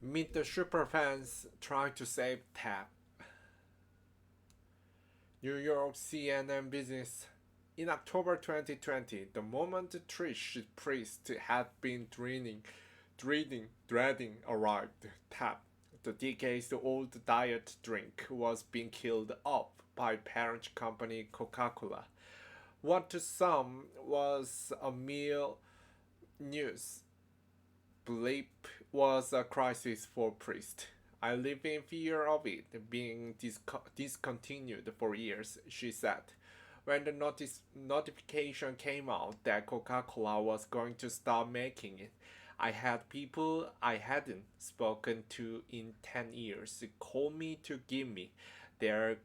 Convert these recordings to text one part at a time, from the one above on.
Meet the superfans trying to save Tap. New York CNN business. In October 2020, the moment Trish Priest had been dreading arrived, Tap, the decades-old diet drink, was being killed off by parent company Coca-Cola. What to some was a mere news blip was a crisis for Priest. I live in fear of it being discontinued for years, she said. When the notification came out that Coca Cola was going to stop making it, I had people I hadn't spoken to in 10 years call me to give me their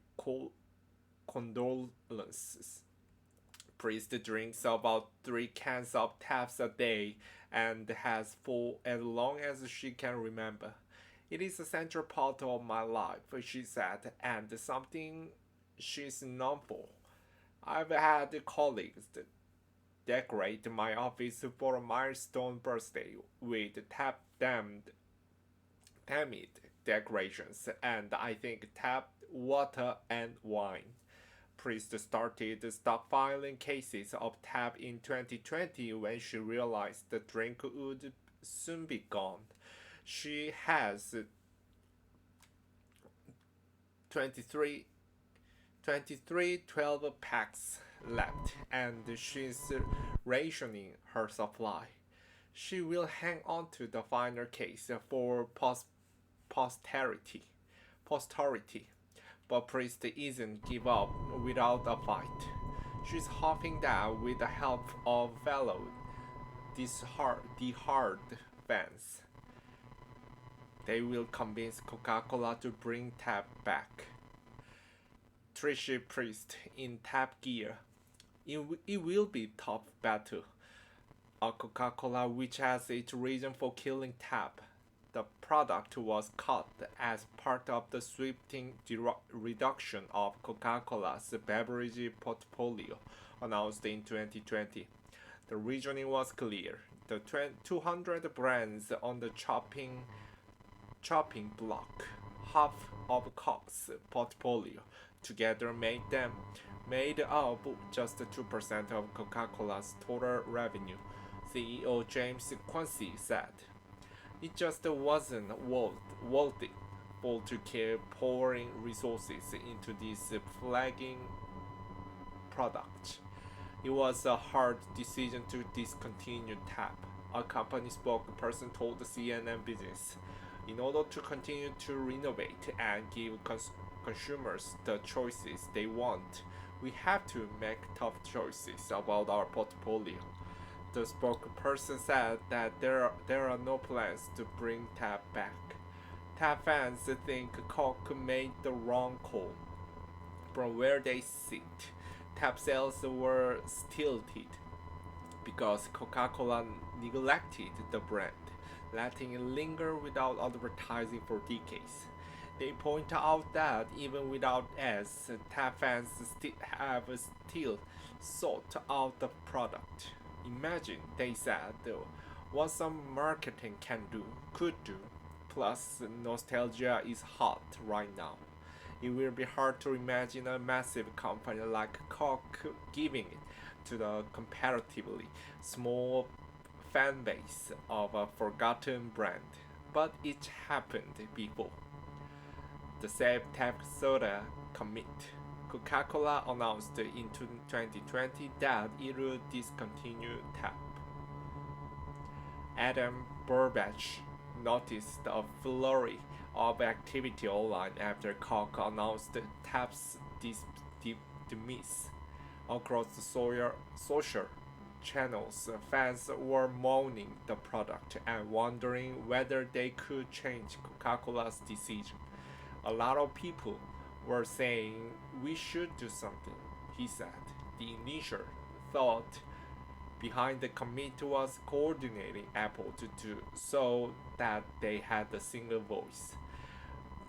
condolences. Priest drinks about 3 cans of taps a day and has for as long as she can remember. It is a central part of my life, she said, and something she's known for. I've had colleagues decorate my office for a milestone birthday with tamed decorations, and I think tapped water and wine. Priest started stockpiling cases of Tab in 2020 when she realized the drink would soon be gone. She has 23, 23 12 packs left and she's rationing her supply. She will hang on to the final case for posterity. posterity. But Priest isn't give up without a fight. She's huffing down with the help of fellow hard fans. They will convince Coca-Cola to bring Tap back. Trisha Priest in Tap gear. It will be tough battle. A Coca-Cola which has its reason for killing Tap. The product was cut as part of the sweeping reduction of Coca-Cola's beverage portfolio announced in 2020. The reasoning was clear. The 200 brands on the chopping block, half of Coke's portfolio, together made up just 2% of Coca-Cola's total revenue, CEO James Quincy said. It just wasn't worth it to keep pouring resources into this flagging product. It was a hard decision to discontinue TAP, a company spokesperson told the CNN Business. In order to continue to renovate and give consumers the choices they want, we have to make tough choices about our portfolio. The spokesperson said that there are no plans to bring Tap back. Tap fans think Coke made the wrong call. From where they sit, Tap sales were stilted because Coca-Cola neglected the brand, letting it linger without advertising for decades. They point out that even without ads, Tap fans have still sought out the product. Imagine, they said, what some marketing could do. Plus, nostalgia is hot right now. It will be hard to imagine a massive company like Coke giving it to the comparatively small fan base of a forgotten brand. But it happened before. The Save Tap Soda commit. Coca-Cola announced in 2020 that it would discontinue Tap. Adam Burbach noticed a flurry of activity online after Coke announced Tap's demise. Across the social channels, fans were mourning the product and wondering whether they could change Coca-Cola's decision. A lot of people were saying we should do something, he said. The initial thought behind the committee was coordinating Apple to do so that they had a single voice.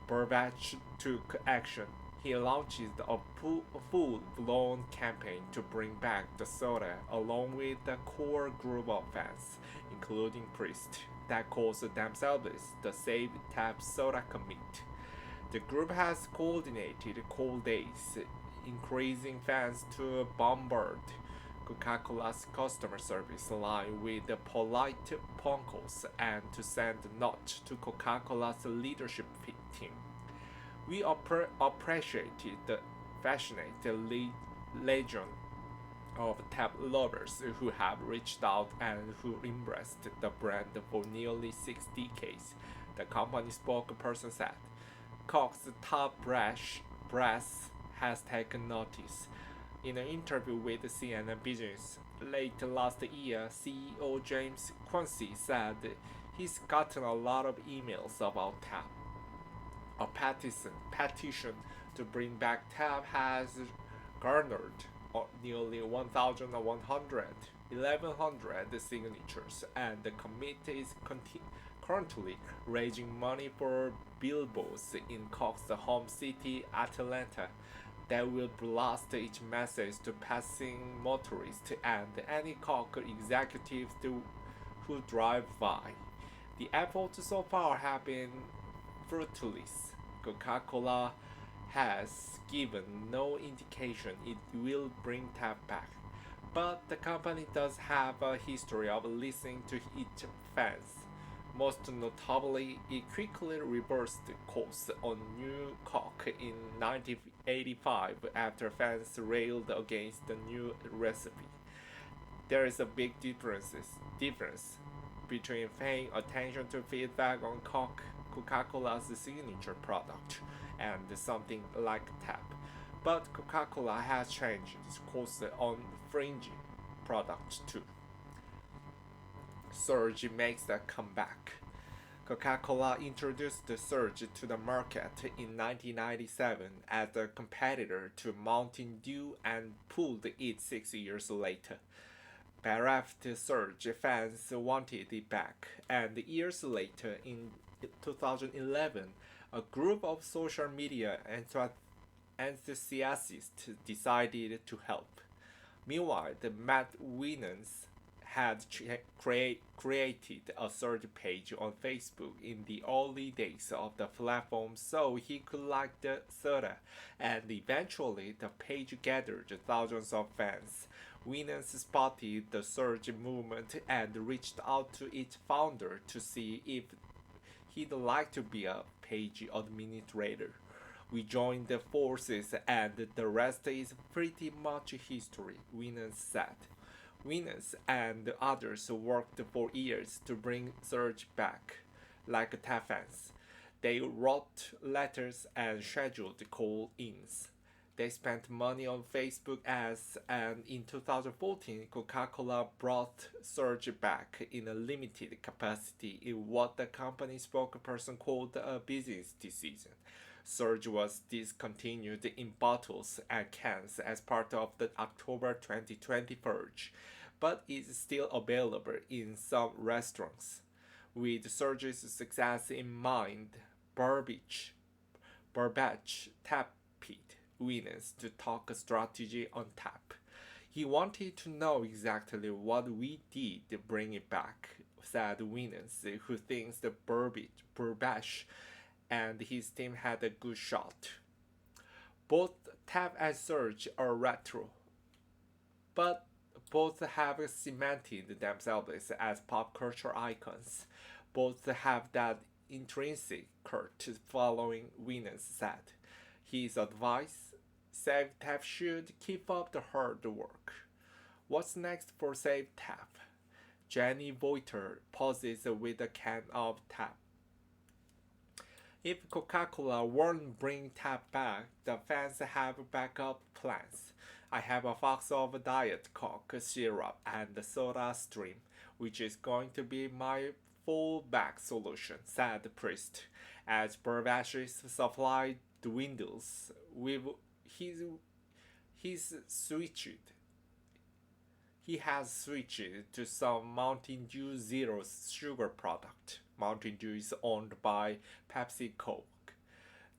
Burbach took action. He launches a full-blown campaign to bring back the soda along with a core group of fans, including priests, that calls themselves the Save Tap Soda Committee. The group has coordinated cold days, increasing fans to bombard Coca-Cola's customer service line with polite phone calls and to send a note to Coca-Cola's leadership team. We appreciated the passionate legion of tap lovers who have reached out and who embraced the brand for nearly 6 decades, the company spokesperson said. Coke's top brass has taken notice. In an interview with CNN Business late last year, CEO James Quincy said he's gotten a lot of emails about TAP. A petition to bring back TAP has garnered nearly 1,100 signatures, and the committee is currently raising money for billboards in Coke's home city, Atlanta, that will blast each message to passing motorists and any Coke executives who drive by. The efforts so far have been fruitless. Coca-Cola has given no indication it will bring TAP back, but the company does have a history of listening to its fans. Most notably, it quickly reversed course on New Coke in 1985 after fans railed against the new recipe. There is a big difference between paying attention to feedback on Coca-Cola's signature product and something like TAP. But Coca-Cola has changed its course on fringe products too. Surge makes a comeback. Coca-Cola introduced the Surge to the market in 1997 as a competitor to Mountain Dew and pulled it 6 years later. Bereft Surge fans wanted it back, and years later, in 2011, a group of social media enthusiasts decided to help. Meanwhile, the Matt Winans had created a third page on Facebook in the early days of the platform so he could like the soda, and eventually the page gathered thousands of fans. Winans spotted the surge movement and reached out to its founder to see if he'd like to be a page administrator. We joined the forces and the rest is pretty much history, Winans said. Winans and others worked for years to bring Surge back, like TAP fans. They wrote letters and scheduled call-ins. They spent money on Facebook ads, and in 2014, Coca-Cola brought Surge back in a limited capacity in what the company spokesperson called a business decision. Surge was discontinued in bottles and cans as part of the October 2020 purge, but is still available in some restaurants. With Surge's success in mind, Burbage tapped Winans to talk strategy on TAP. He wanted to know exactly what we did to bring it back, said Winans, who thinks the Burbage and his team had a good shot. Both TAP and Surge are retro, but both have cemented themselves as pop culture icons. Both have that intrinsic cult following, Winans said. His advice: Save Tap should keep up the hard work. What's next for Save Tap? Jenny Voiter pauses with a can of Tap. If Coca-Cola won't bring TAP back, the fans have backup plans. I have a box of Diet Coke syrup and Soda Stream, which is going to be my fallback solution, said the priest, as Burbage's supply dwindles. He has switched to some Mountain Dew Zero sugar product. Mountain Dew is owned by PepsiCo.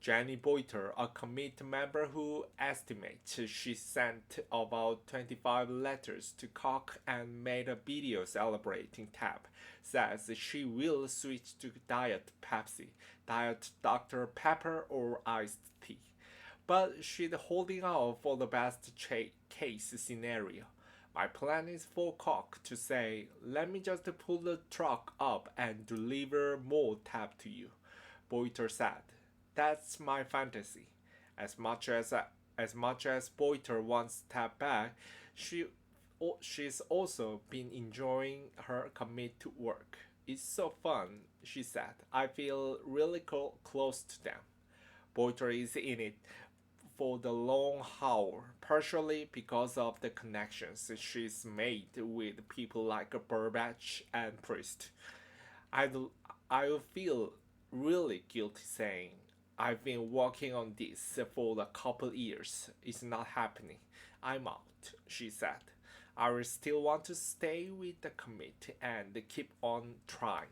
Jenny Boiter, a committee member who estimates she sent about 25 letters to Coke and made a video celebrating Tab, says she will switch to Diet Pepsi, Diet Dr. Pepper, or iced tea. But she's holding out for the best case scenario. My plan is for Coke to say, let me just pull the truck up and deliver more Tab to you. Boiter said. That's my fantasy. As much as Boiter wants Tab back, she's also been enjoying her commit to work. It's so fun, she said. I feel really close to them. Boiter is in it for the long haul, partially because of the connections she's made with people like Burbage and Priest. I I feel really guilty saying I've been working on this for a couple years. It's not happening. I'm out, she said. I will still want to stay with the committee and keep on trying.